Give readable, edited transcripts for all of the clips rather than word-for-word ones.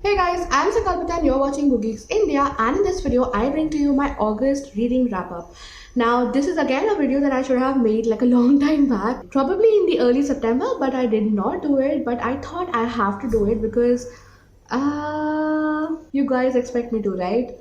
Hey guys, I'm Sankalpita and you're watching bookGeeks India, and in this video I bring to you my August reading wrap up. Now this is again a video that I should have made like a long time back, probably in the early September, but I did not do it. But I thought I have to do it because you guys expect me to, right?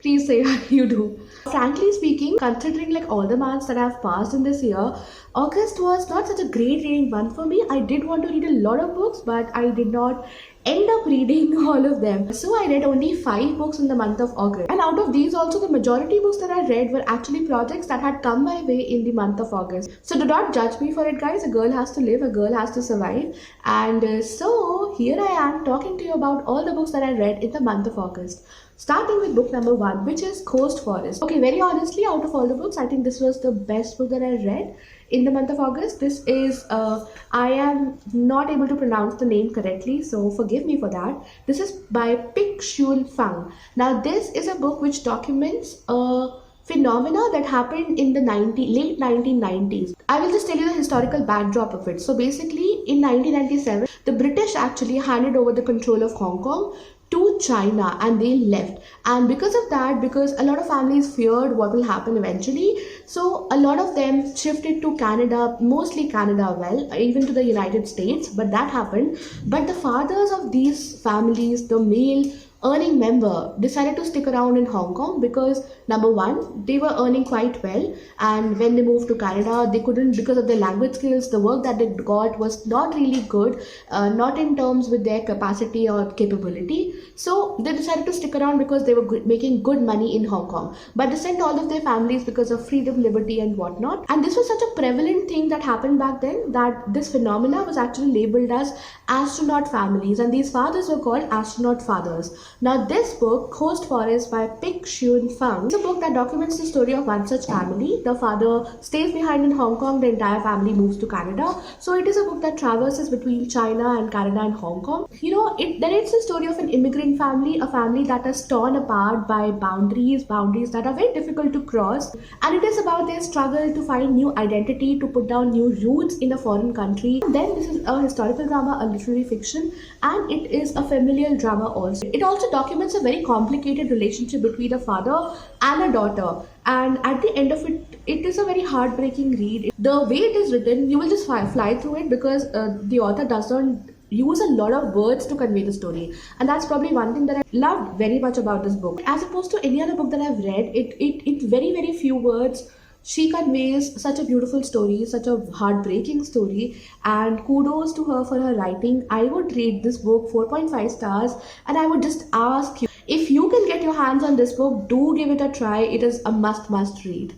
Please say you do. Frankly speaking, considering like all the months that I've passed in this year, August was not such a great reading month for me. I did want to read a lot of books, but I did not end up reading all of them. So I read only 5 books in the month of August. And out of these also, the majority books that I read were actually projects that had come my way in the month of August. So do not judge me for it, guys. A girl has to live, a girl has to survive. And so here I am talking to you about all the books that I read in the month of August. Starting with book number 1, which is Coast Forest. Okay, very honestly, out of all the books, I think this was the best book that I read in the month of August. This is, I am not able to pronounce the name correctly, so forgive me for that. This is by Pik Shul Fang. Now, this is a book which documents a phenomena that happened in the late 1990s. I will just tell you the historical backdrop of it. So basically, in 1997, the British actually handed over the control of Hong Kong to China and they left. And because of that, because a lot of families feared what will happen eventually, so a lot of them shifted to Canada, mostly Canada, well, even to the United States, but that happened. But the fathers of these families, the male earning member, decided to stick around in Hong Kong because number one, they were earning quite well, and when they moved to Canada, they couldn't, because of their language skills, the work that they got was not really good, not in terms with their capacity or capability. So they decided to stick around because they were making good money in Hong Kong, but they sent all of their families because of freedom, liberty and whatnot. And this was such a prevalent thing that happened back then that this phenomena was actually labeled as astronaut families, and these fathers were called astronaut fathers. Now this book, Coast Forest by Pik Shun Fang, is a book that documents the story of one such family. The father stays behind in Hong Kong, the entire family moves to Canada. So it is a book that traverses between China and Canada and Hong Kong. You know, it narrates the story of an immigrant family, a family that is torn apart by boundaries that are very difficult to cross. And it is about their struggle to find new identity, to put down new roots in a foreign country. And then this is a historical drama, a literary fiction, and it is a familial drama also. It also documents a very complicated relationship between a father and a daughter, and at the end of it, it is a very heartbreaking read. The way it is written, you will just fly through it because the author does not use a lot of words to convey the story, and that's probably one thing that I loved very much about this book. As opposed to any other book that I've read, it very few words, she conveys such a beautiful story, such a heartbreaking story, and kudos to her for her writing. I would rate this book 4.5 stars, and I would just ask you, if you can get your hands on this book, do give it a try. It is a must read.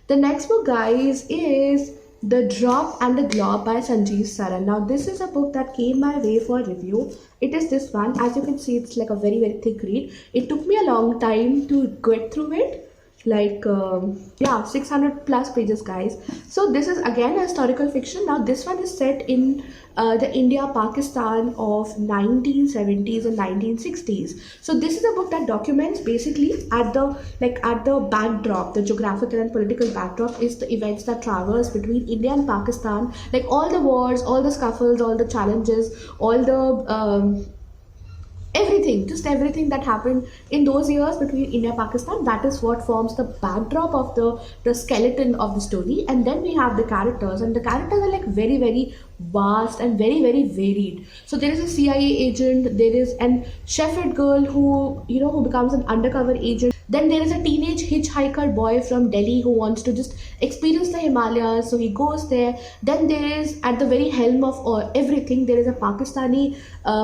The next book, guys, is The Drop and the Glob by Sanjeev Saran. Now this is a book that came my way for review. It is this one. As you can see, it's like a very thick read. It took me a long time to get through it, like 600 plus pages, guys. So this is again a historical fiction. Now this one is set in the India-Pakistan of 1970s and 1960s. So this is a book that documents basically at the backdrop, the geographical and political backdrop is the events that traverse between India and Pakistan, like all the wars, all the scuffles, all the challenges, all the everything that happened in those years between India and Pakistan. That is what forms the backdrop of the skeleton of the story. And then we have the characters, and the characters are like very vast and very varied. So there is a CIA agent, there is an shepherd girl who becomes an undercover agent. Then there is a teenage hitchhiker boy from Delhi who wants to just experience the Himalayas, so he goes there. Then there is, at the very helm of everything, there is a Pakistani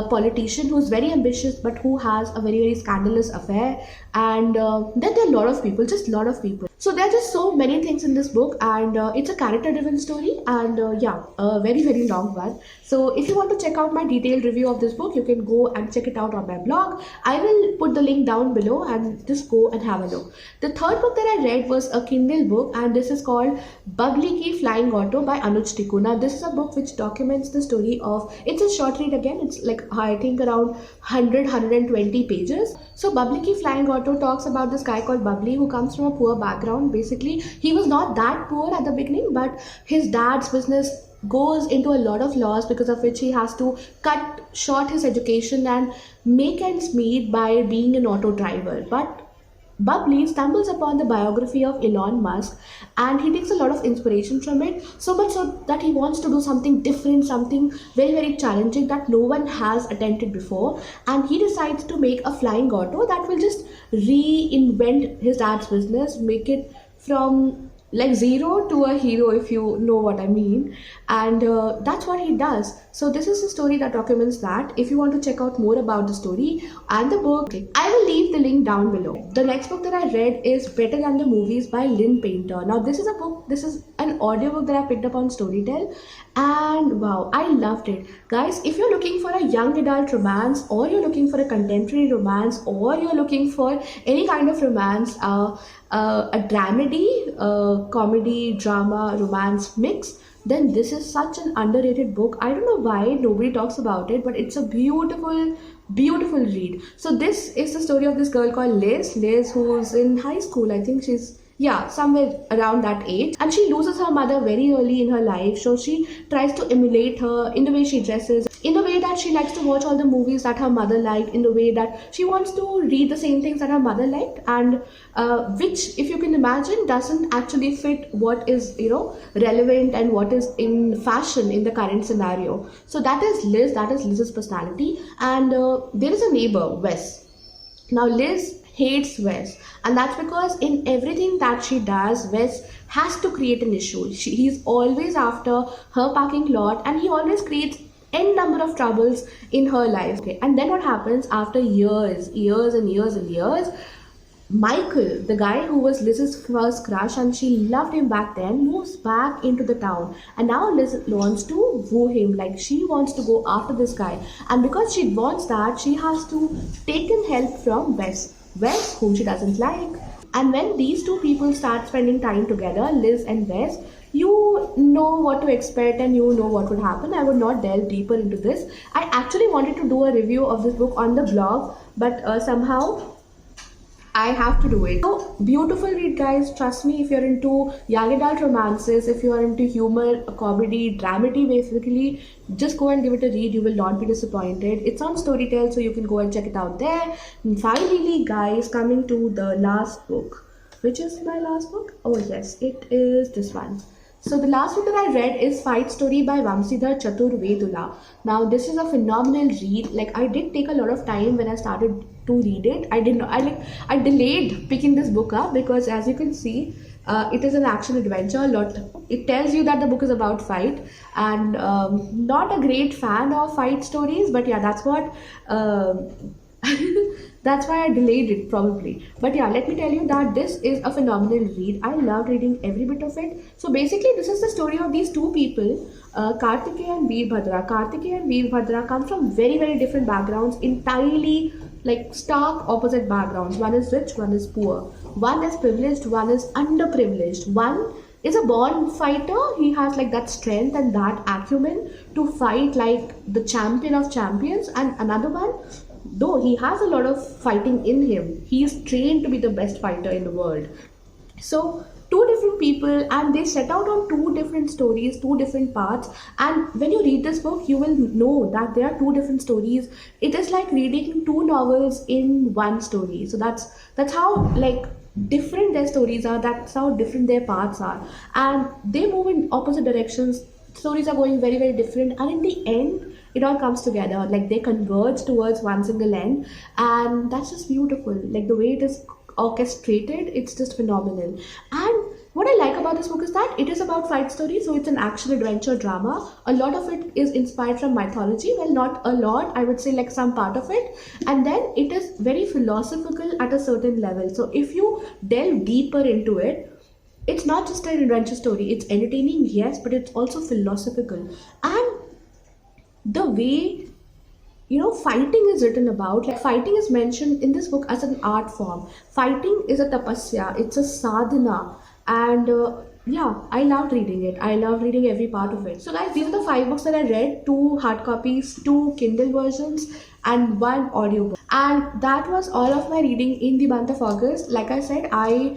politician who's very ambitious but who has a very scandalous affair. And then there are a lot of people, just a lot of people. So there are just so many things in this book, and it's a character-driven story, and a very long one. So if you want to check out my detailed review of this book, you can go and check it out on my blog. I will put the link down below, and just go and have a look. The third book that I read was a Kindle book, and this is called Bubbly Ki Flying Auto by Anuj Tikku. Now this is a book which documents the story of, it's a short read again, it's like I think around 120 pages. So Bubbly Ki Flying Auto talks about this guy called Bubbly who comes from a poor background. Basically, he was not that poor at the beginning, but his dad's business goes into a lot of loss, because of which he has to cut short his education and make ends meet by being an auto driver. But Bubbly stumbles upon the biography of Elon Musk, and he takes a lot of inspiration from it, so much so that he wants to do something different, something very, very challenging that no one has attempted before. And he decides to make a flying auto that will just reinvent his dad's business, make it from like zero to a hero, if you know what I mean. And that's what he does. So this is the story that documents that. If you want to check out more about the story and the book, I will leave the link down below. The next book that I read is Better Than the Movies by Lynn Painter. Now this is a book, this is an audiobook that I picked up on Storytel, and wow, I loved it. Guys, if you're looking for a young adult romance, or you're looking for a contemporary romance, or you're looking for any kind of romance, a dramedy, comedy, drama, romance mix, then this is such an underrated book. I don't know why nobody talks about it, but it's a beautiful, beautiful read. So this is the story of this girl called Liz, who's in high school. I think she's, yeah, somewhere around that age, and she loses her mother very early in her life. So she tries to emulate her in the way she dresses, in the way that she likes to watch all the movies that her mother liked, in the way that she wants to read the same things that her mother liked, and which, if you can imagine, doesn't actually fit what is, relevant and what is in fashion in the current scenario. So that is Liz, that is Liz's personality. And there is a neighbor, Wes. Now Liz hates Wes, and that's because in everything that she does, Wes has to create an issue. He's always after her parking lot, and he always creates n number of troubles in her life. Okay, and then what happens after years and years, Michael, the guy who was Liz's first crush and she loved him back then, moves back into the town, and now Liz wants to woo him. Like, she wants to go after this guy, and because she wants that, she has to take in help from Wes, whom she doesn't like. And when these two people start spending time together, Liz and Wes, you know what to expect and you know what would happen. I would not delve deeper into this. I actually wanted to do a review of this book on the blog, but somehow I have to do it. So beautiful read, guys. Trust me, if you're into young adult romances, if you are into humor, comedy, dramedy, basically, just go and give it a read. You will not be disappointed. It's on Storytel, so you can go and check it out there. And finally, guys, coming to the last book. Which is my last book? Oh yes, it is this one. So the last book that I read is Fight Story by Vamsidhar Chaturvedula. Now this is a phenomenal read. Like, I did take a lot of time when I started to read it. I delayed picking this book up because, as you can see, it is an action adventure. It tells you that the book is about fight, and not a great fan of fight stories, but yeah, that's what that's why I delayed it probably. But yeah, let me tell you that this is a phenomenal read. I loved reading every bit of it. So basically, this is the story of these two people, Kartikeya and Veerbhadra. Kartikeya and Veerbhadra come from very, very different backgrounds, entirely like stark opposite backgrounds. One is rich, one is poor. One is privileged, one is underprivileged. One is a born fighter. He has like that strength and that acumen to fight like the champion of champions. And another one, though he has a lot of fighting in him, he is trained to be the best fighter in the world. So two different people, and they set out on two different stories, two different paths. And when you read this book, you will know that there are two different stories. It is like reading two novels in one story. So that's how like different their stories are, that's how different their paths are, and they move in opposite directions. Stories are going very, very different, and in the end it all comes together. Like, they converge towards one single end, and that's just beautiful. Like, the way it is orchestrated, it's just phenomenal. And what I like about this book is that it is about fight story, so it's an action adventure drama. A lot of it is inspired from mythology. Well, not a lot, I would say like some part of it. And then it is very philosophical at a certain level. So if you delve deeper into it, it's not just an adventure story. It's entertaining, yes, but it's also philosophical. And the way fighting is written about, like, fighting is mentioned in this book as an art form. Fighting is a tapasya, it's a sadhana. And yeah, I loved reading it. I loved reading every part of it. So guys, these are the 5 books that I read: 2 hard copies, 2 Kindle versions, and 1 audiobook. And that was all of my reading in the month of August. Like I said, I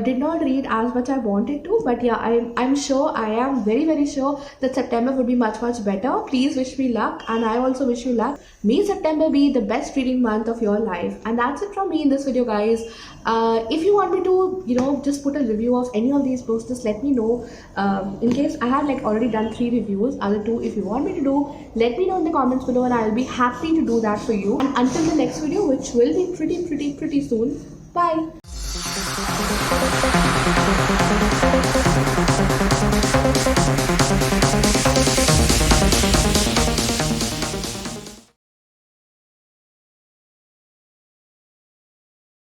Did not read as much I wanted to, but yeah, I'm sure, I am very very sure that September would be much better. Please wish me luck, and I also wish you luck. May September be the best reading month of your life. And that's it from me in this video, guys. If you want me to, just put a review of any of these books, just let me know. In case I have like already done 3 reviews, other 2 if you want me to do, let me know in the comments below, and I'll be happy to do that for you. And until the next video, which will be pretty soon. Bye.